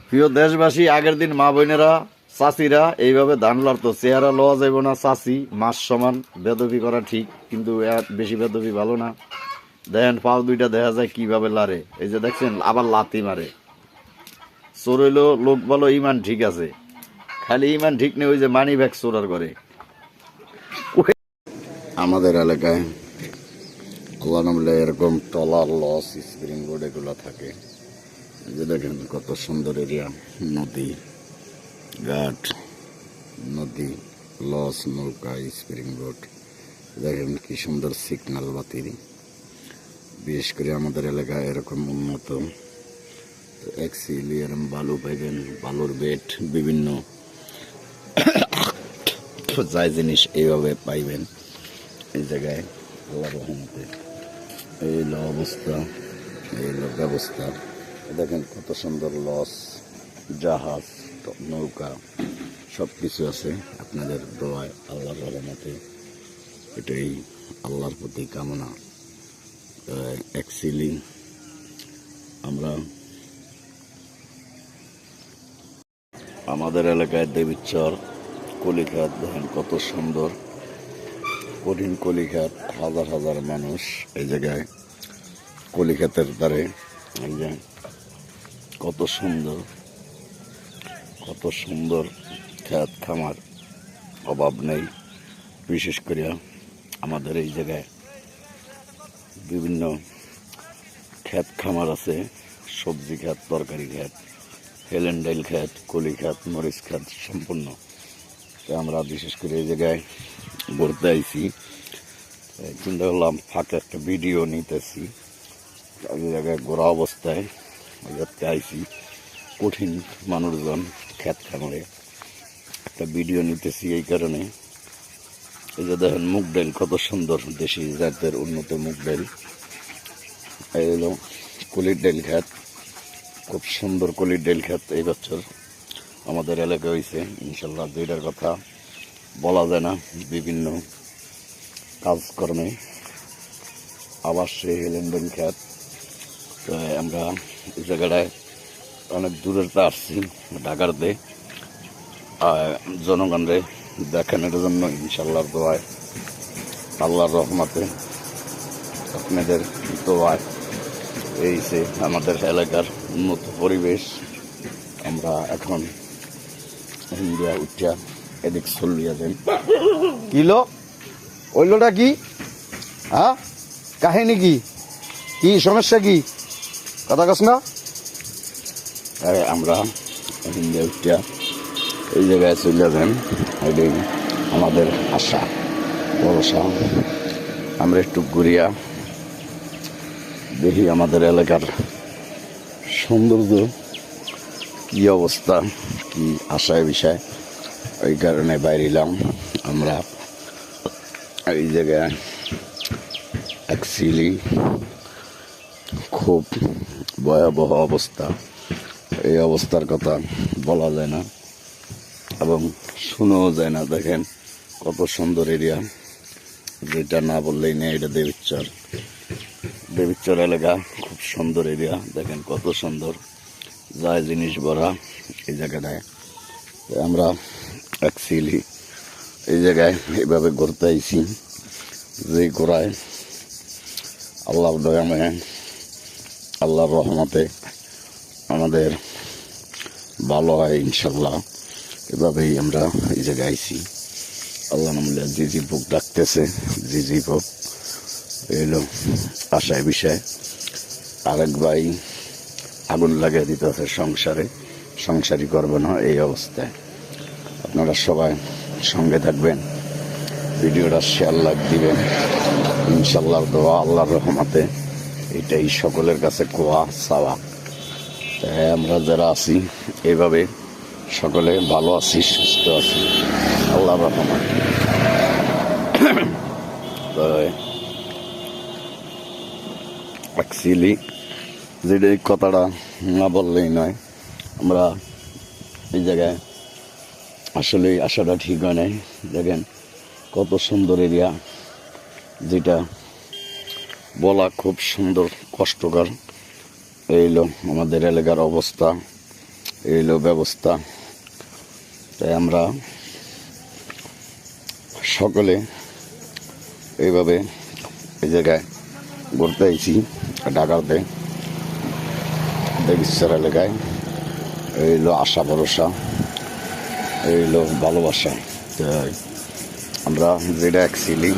প্রিয় দেশবাসী, আগের দিন মা বোনেরা চাষিরা এইভাবে ধান লড়তো। চেহারা লওয়া যাইব না, চাষি মাস সমান বেদবি করা ঠিক, কিন্তু বেশি বেদবি ভালো না। দেখেন পাও দুইটা দেখা যায় কিভাবে লারে। এই যে দেখছেন আবার লাথি মারে। চোর হইলো লোক বলো ইমান ঠিক আছে, খালি ইমান ঠিক নেই, ওই যে মানি ব্যাগ চোরার করে। আমাদের এলাকায় আল্লাহ নামলে এরকম টলার লস স্প্রিং বোর্ড এগুলো থাকে। যে দেখেন কত সুন্দর এরিয়া, নদী ঘাট, নদী, লস, নৌকা, স্প্রিং বোর্ড। দেখেন কি সুন্দর সিগন্যাল বাতি। বিশেষ করে আমাদের এলাকায় এরকম উন্নত এক্সিলি এরকম বালু পাইবেন, বালুর বেড, বিভিন্ন যাই জিনিস এইভাবে পাইবেন এই জায়গায়। আল্লাহর রহমতে এই হলো অবস্থা, এই হলো ব্যবস্থা। দেখেন কত সুন্দর লস, জাহাজ, নৌকা সব কিছু আছে আপনাদের দোয়ায়, আল্লাহর রহমতে। এটাই আল্লাহর প্রতি কামনা। অ্যাকচুয়ালি আমরা আমাদের এলাকায় দেবীচর, কলিখাত, দেখেন কত সুন্দর কঠিন কলিখাত, হাজার হাজার মানুষ এই জায়গায় কলিখাতের দ্বারে। এই যে কত সুন্দর, কত সুন্দর খেত খামার, অভাব নেই। বিশেষ করে আমাদের এই জায়গায় বিভিন্ন ক্ষেত খামার আছে, সবজি ক্ষেত, তরকারি ক্ষেত, হেলেন্ডাইল ক্ষেত, কলি ক্ষেত, মরিচ ক্ষেত সম্পূর্ণ। আমরা বিশেষ করে এই জায়গায় ঘুরতে আইছি, চিন্তা করলাম ফাঁকে একটা ভিডিও নিতেছি। এই জায়গায় ঘোরা অবস্থায় আইছি, কঠিন মানুষজন ক্ষেত খামারে একটা ভিডিও নিতেছি। এই কারণে এই যে দেখেন মুগ ডাল কত সুন্দর, দেশি জাতের উন্নত মুগ ডাল। এই হলো কলির ডাল ক্ষেত, খুব সুন্দর কলির ডাল ক্ষেত এই বছর আমাদের এলাকায় হয়েছে। ইনশাল্লাহ দুইটার কথা বলা যায় না, বিভিন্ন কাজকর্মে। আবার সেই হেলেন্ডন ক্ষেত। তো আমরা এই জায়গাটায় অনেক দূরের তা আসছি ঢাকারতে জনগণরে দেখানোর জন্য। ইনশাল্লাহর দোয়ায়, আল্লাহর রহমতে, আপনাদের দোয়ায় এই যে আমাদের এলাকার উন্নত পরিবেশ। আমরা এখন ইন্ডিয়া উঠিয়া এদিক চলিয়া যাই। কিলো ওইলোটা কি? হ্যাঁ, কাহিনী কি? কি সমস্যা কি? কথা কস না। আমরা ইন্ডিয়া উঠিয়া এই জায়গায় চলিয়া যান, এটাই আমাদের আশা, ভরসা। আমরা একটু ঘুরিয়া দেখি আমাদের এলাকার সৌন্দর্য কি অবস্থা, কি আশায় বিষয়। ওই কারণে বাইরিলাম আমরা এই জায়গায়। অ্যাকচুয়ালি খুব ভয়াবহ অবস্থা। এই অবস্থার কথা বলা যায় না এবং শোনাও যায় না। দেখেন কত সুন্দর এরিয়া, যেটা না বললেই নেই। এটা দেবীচর, দেবীচর এলাকা খুব সুন্দর এরিয়া। দেখেন কত সুন্দর, যায় জিনিস ভরা এই জায়গাটায়। আমরা অ্যাকচুয়ালি এই জায়গায় এইভাবে ঘুরতে আইছি, যে ঘোরায় আল্লাহর দয়ামে, আল্লাহর রহমতে আমাদের ভালো হয় ইনশাল্লাহ। এভাবেই আমরা এই জায়গায় আইছি। আল্লাহ নামলে জি বুক ডাকতেছে, জি বুক এলো আশায় বিষয়। আরেক ভাই আগুন লাগিয়ে দিতে আছে সংসারে, সংসারই করবে না এই অবস্থায়। আপনারা সবাই সঙ্গে থাকবেন, ভিডিওটা শেয়ার লাইক দিবেন। ইনশাল্লাহ দোয়া, আল্লাহর রহমতে এটাই সকলের কাছে কোয়া চাওয়া। তাই আমরা যারা আছি এইভাবে সকলে ভালো আছি, সুস্থ আছি, আল্লাহর রহমত। অ্যাকচুয়ালি যেটা এই কথাটা না বললেই নয়। আমরা এই জায়গায় আসলে আসাটা ঠিক হয় নাই। দেখেন কত সুন্দর এরিয়া, যেটা বলা খুব সুন্দর কষ্টকর। এই হলো আমাদের এলাকার অবস্থা, এই হলো ব্যবস্থা। তাই আমরা সকলে এইভাবে এই জায়গায় ঘুরতে আইছি ঢাকাতে দেবিশ্বর এলাকায়। এই হলো আশা ভরসা, এই হলো ভালোবাসা। তাই আমরা যেটা অ্যাকচুয়ালি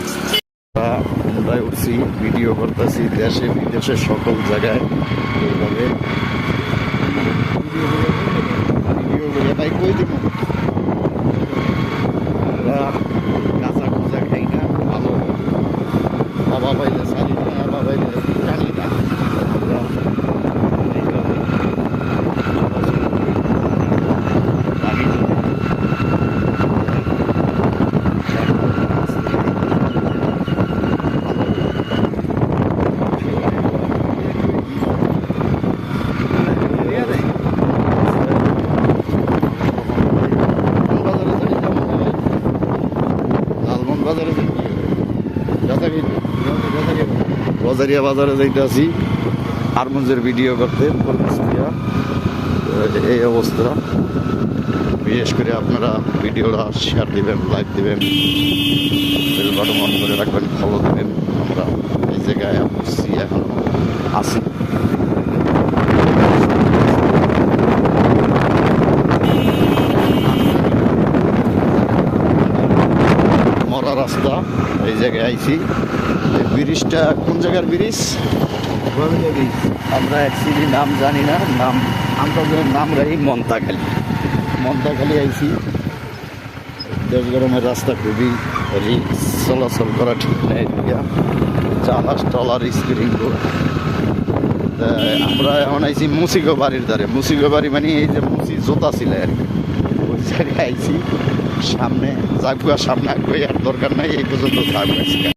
আমরা উঠছি, ভিডিও করতেছি দেশে বিদেশে সকল জায়গায় এইভাবে ভিডিও করে ভাই কই দিব। আমরা কাঁচা কুচা খাই না, ভালো বাবা পাইলে জানি না, বাবা পাইলে জানি না। আমরা এইভাবে বাজারিয়া বাজারে যাইতে আছি হারমোজের ভিডিও করতে। এই অবস্থা, বিশেষ করে আপনারা ভিডিওটা শেয়ার দিবেন, লাইক দিবেন, বেল বাটন অন করে রাখবেন, ফলো দেবেন। আমরা এই জায়গায় আসছি, এখন আছি। মরা রাস্তা, এই জায়গায় আইছি। ব্রিজটা কোন জায়গার ব্রিজ আমরা অ্যাকচুয়ালি নাম জানি না, নাম আন্তর্জাতিক নাম রাখি মন্তাখালী। মন্তাখালী আইছি। দেশগরমের রাস্তা খুবই রিক্স, চলাচল করা ঠিক নেই, জাহাজ টলার স্পিডিং। আমরা এখন আইছি মুসিগো বাড়ির ধারে। মুসিগো বাড়ি মানে এই যে মুসি জোতা ছিল আর কি, ওই জায়গায় আইছি। সামনে যাগুয়া, সামনে আর দরকার নাই, এই পর্যন্ত যাগুয়া।